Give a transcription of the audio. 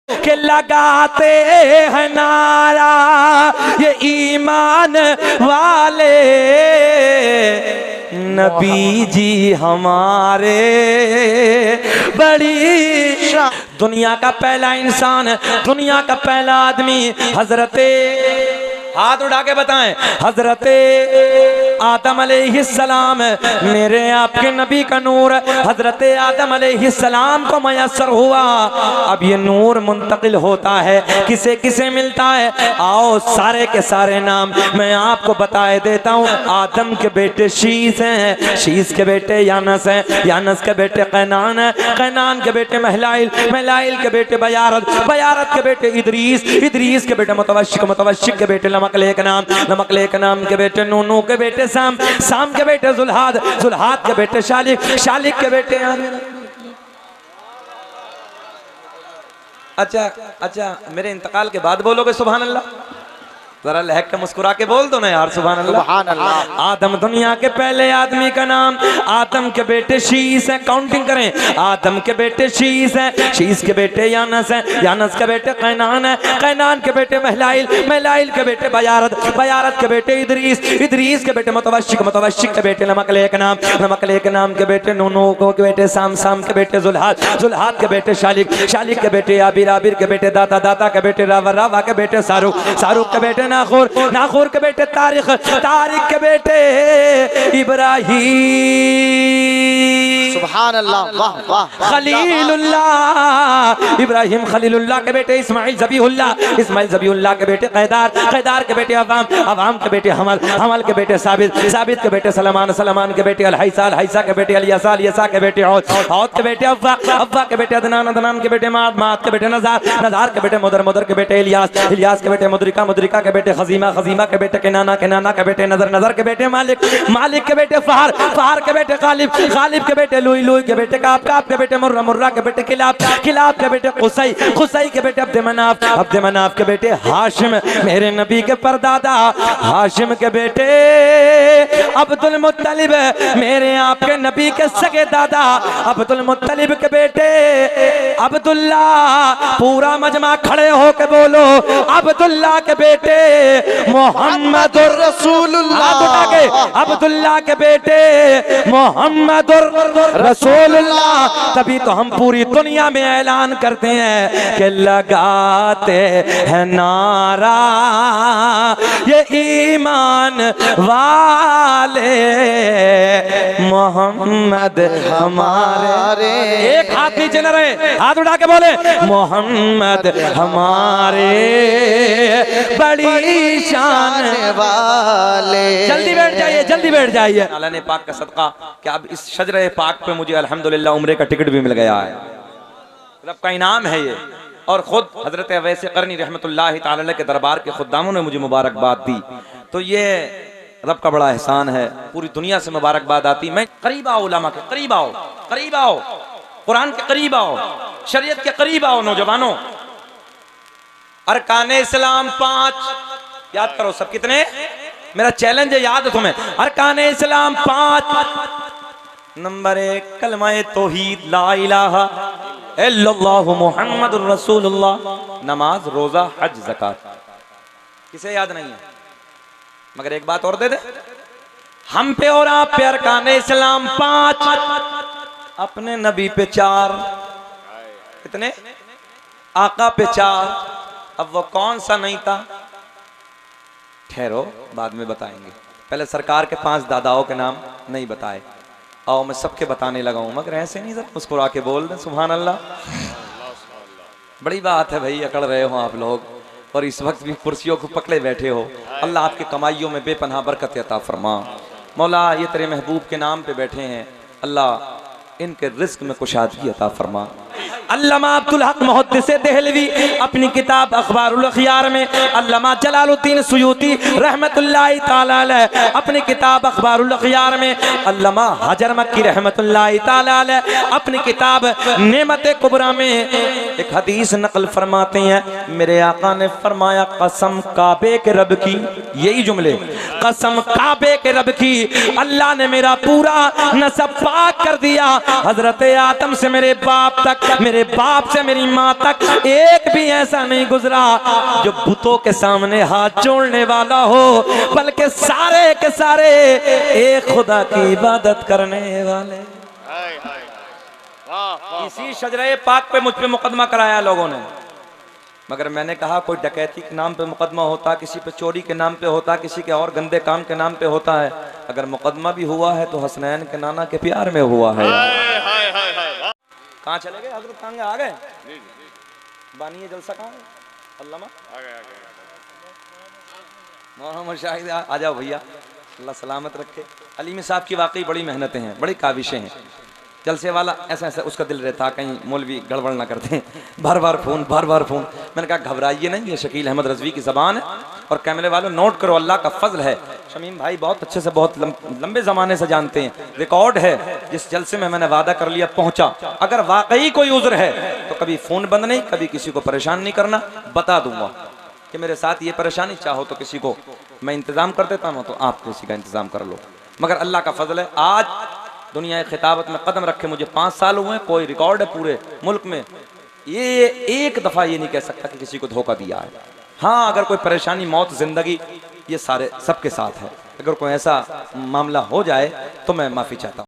के लगाते हैं नारा ये ईमान वाले, नबी जी हमारे बड़ी। दुनिया का पहला इंसान, दुनिया का पहला आदमी हजरते, हाथ उठा के बताएं, हजरते आदम अलैहिस्सलाम, मेरे आपके नबी का नूर हजरते आदम अलैहिस्सलाम को मयस्सर हुआ। अब ये नूर मुंतकिल होता है, किसे किसे मिलता है? आओ सारे के सारे नाम मैं आपको बताए देता हूँ। आदम के बेटे शीस हैं, शीस के बेटे यानस हैं, यानस के बेटे कैनान हैं, कैनान के बेटे महलाइल, महलाइल के बेटे बयारत, बयारत के बेटे इदरीस, इदरीस के बेटे मुतवश्शिक, मुतवश्शिक के बेटे नमकलेक नाम, नमकलेक नाम के बेटे नूनू के बेटे साम, साम के बेटे जुल्हाद, जुल्हाद के बेटे शालिक, शालिक के बेटे अच्छा अच्छा, मेरे इंतकाल के बाद बोलोगे सुभान अल्लाह? जरा लहक के मुस्कुरा के बोल दो ना यार सुभान अल्लाह। सुभान अल्लाह। आदम दुनिया के पहले आदमी का नाम, आदम के बेटे शीस है, काउंटिंग करें, आदम के बेटे शीस है, शीस के बेटे यानस है, यानस के बेटे कैनान है, कैनान के बेटे महलाइल, महलाइल के बेटे बयारत, बयारत के बेटे इदरीस, इदरीस के बेटे मुतवश्शिक, मुतवश्शिक के बेटे नमकलेक नाम, नमकलेक नाम के बेटे नूनू के बेटे साम, साम के बेटे जुल्हाद, जुल्हाद के बेटे शालिक, शालिक के बेटे आबिर, आबिर के बेटे दाता, दाता के बेटे रावा, रावा के बेटे शाहरुख, शाहरुख के बेटे नाखुर, नाखुर के बेटे तारिक, तारिक के बेटे इब्राहिम, सुभान अल्लाह, वाह वाह, खलीलुल्लाह, इब्राहिम खलीलुल्लाह के बेटे इस्माइल ज़बीहुल्लाह, इस्माइल ज़बीहुल्लाह के बेटे कैदार, कैदार के बेटे अवाम, अवाम के बेटे हमल, हमल के बेटे साबित, साबित के बेटे सलमान, सलमान के बेटे अलहैसा, अलहैसा के बेटे अलियसा, अलियसा के बेटे औद, औद के बेटे अव्वा, अव्वा के बेटे अदनान, अदनान के बेटे माद, माद के बेटे नज़ार, नज़ार के बेटे मुदर, मुदर के बेटे इलियास, इलियास के बेटे मुदरिका, मुदरिका के बेटे खजीमा, खजीमा के बेटे केनाना, केनाना के बेटे नजर, नजर के बेटे मालिक, मालिक के बेटे फहर, फहर के बेटे गालिब, गालिब के बेटे लुई, लुई के बेटे काब, काब के बेटे मुर्रा, मुर्रा के बेटे किलाब, किलाब के बेटे कुसै, कुसै के बेटे अब्द मनाफ, अब्द मनाफ के बेटे हाशिम, मेरे नबी के परदादा हाशिम के बेटे अब्दुल मुत्तलिब, मेरे आपके नबी के सगे दादा अब्दुल मुत्तलिब के बेटे अब्दुल्ला। पूरा मजमा खड़े होके बोलो, अब्दुल्ला के बेटे मोहम्मदुर रसूलुल्लाह, अब्दुल्ला के बेटे मोहम्मदुर रसूलुल्लाह। तभी तो हम पूरी दुनिया में ऐलान करते हैं कि लगाते हैं नारा ये ईमान वाले, मोहम्मद हमारे। एक हाथ नीचे न रहे, हाथ उठा के बोले मोहम्मद हमारे बड़ी शान वाले। जल्दी बैठ जाइए, जल्दी बैठ जाइए। अल्लाह ने पाक का सदका कि अब इस शजरे पाक पे मुझे अल्हम्दुलिल्लाह उम्रे का टिकट भी मिल गया है, रब का इनाम है ये। और खुद हजरत अवैस करनी रहमतुल्लाह तआला अलैह के दरबार के खुद्दामों ने मुझे मुबारकबाद दी, तो ये रब का बड़ा एहसान है। पूरी दुनिया से मुबारकबाद आती। मैं करीब आओ, उलमा के करीब आओ, करीब आओ, कुरान के करीब आओ, शरीयत के करीब आओ नौजवानों। अरकाने इस्लाम 5 याद करो सब, कितने? मेरा चैलेंज है, याद है तुम्हें। अरकाने इस्लाम 5, नंबर 1 कलमाए तौहीद ला इलाहा इल्लल्लाहु मुहम्मदुर रसूलुल्लाह, नमाज, रोजा, हज, ज़कात। किसे याद नहीं है? मगर एक बात और दे दे, हम पे और आप पे अरकाने इस्लाम 5, अपने नबी पे 4, कितने? आका पे 4। अब वो कौन सा नहीं था? ठहरो, बाद में बताएंगे। पहले सरकार के 5 दादाओं के नाम नहीं बताए। आओ मैं सबके बताने लगा हूं, मगर ऐसे नहीं, सर मुस्कुरा के बोल दे सुभान अल्लाह। बड़ी बात है भाई, अकड़ रहे हो आप लोग और इस वक्त भी कुर्सियों को पकड़े बैठे हो। अल्लाह आपकी कमाइयों में बेपनाह बरकत अता फरमा। मौला ये तेरे महबूब के नाम पे बैठे हैं, अल्लाह इनके रिस्क में कुशादगी अता फरमा। अल्लामा अब्दुल हक मुहद्दिस देहलवी अपनी किताब अखबारुल अखयार में, अल्लामा जलालुद्दीन सुयूती रहमतुल्लाहि ताला अलैह अपनी किताब अखबारुल अखयार में, अल्लामा हजर मक्की रहमतुल्लाहि ताला अलैह अपनी किताब नेमत कुबरा में एक हदीस नकल फरमाते हैं, मेरे आका ने फरमाया कसम काबे के रब की, यही जुमले, कसम काबे के रब की, अल्लाह ने मेरा पूरा नसब पाक कर दिया। हजरत आदम से मेरे बाप तक, मेरे बाप से मेरी माँ तक एक भी ऐसा नहीं गुजरा जो बुतों के सामने हाथ जोड़ने वाला हो, बल्कि सारे के सारे एक खुदा की इबादत करने वाले। इसी शजरे पाक पे मुझ पे मुकदमा कराया लोगों ने, मगर मैंने कहा कोई डकैती के नाम पे मुकदमा होता, किसी पे चोरी के नाम पे होता, किसी के और गंदे काम के नाम पे होता है। अगर मुकदमा भी हुआ है तो हसनैन के नाना के प्यार में हुआ है। कहाँ चले गए हजरत? कहाँ आ गए? बानी जलसा कहाँ है? अल्लामा मोहम्मद शाहिद आ जाओ भैया, अल्लाह सलामत रखे। अलीमी साहब की वाकई बड़ी मेहनतें हैं, बड़ी काविशें हैं। जलसे वाला ऐसा ऐसा उसका दिल रहता कहीं मौलवी गड़बड़ ना करते हैं, बार बार फोन बार बार फोन। मैंने कहा घबराइए नहीं, ये शकील अहमद रजवी की ज़बान है। और कैमरे वालों नोट करो, अल्लाह का फजल है, शमीम भाई बहुत अच्छे से बहुत लंबे ज़माने से जानते हैं, रिकॉर्ड है। जिस जलसे में मैंने वादा कर लिया पहुंचा, अगर वाकई कोई उज़्र है तो कभी फ़ोन बंद नहीं, कभी किसी को परेशान नहीं करना, बता दूंगा कि मेरे साथ ये परेशानी, चाहो तो किसी को मैं इंतज़ाम कर देता हूँ, तो आप किसी का इंतज़ाम कर लो। मगर अल्लाह का फजल है, आज दुनिया खिताबत में कदम रखे मुझे 5 साल हुए, कोई रिकॉर्ड है पूरे मुल्क में, ये एक दफ़ा ये नहीं कह सकता कि किसी को धोखा दिया है। हाँ, अगर कोई परेशानी, मौत, जिंदगी, ये सारे सबके साथ है। अगर कोई ऐसा मामला हो जाए तो मैं माफ़ी चाहता हूँ।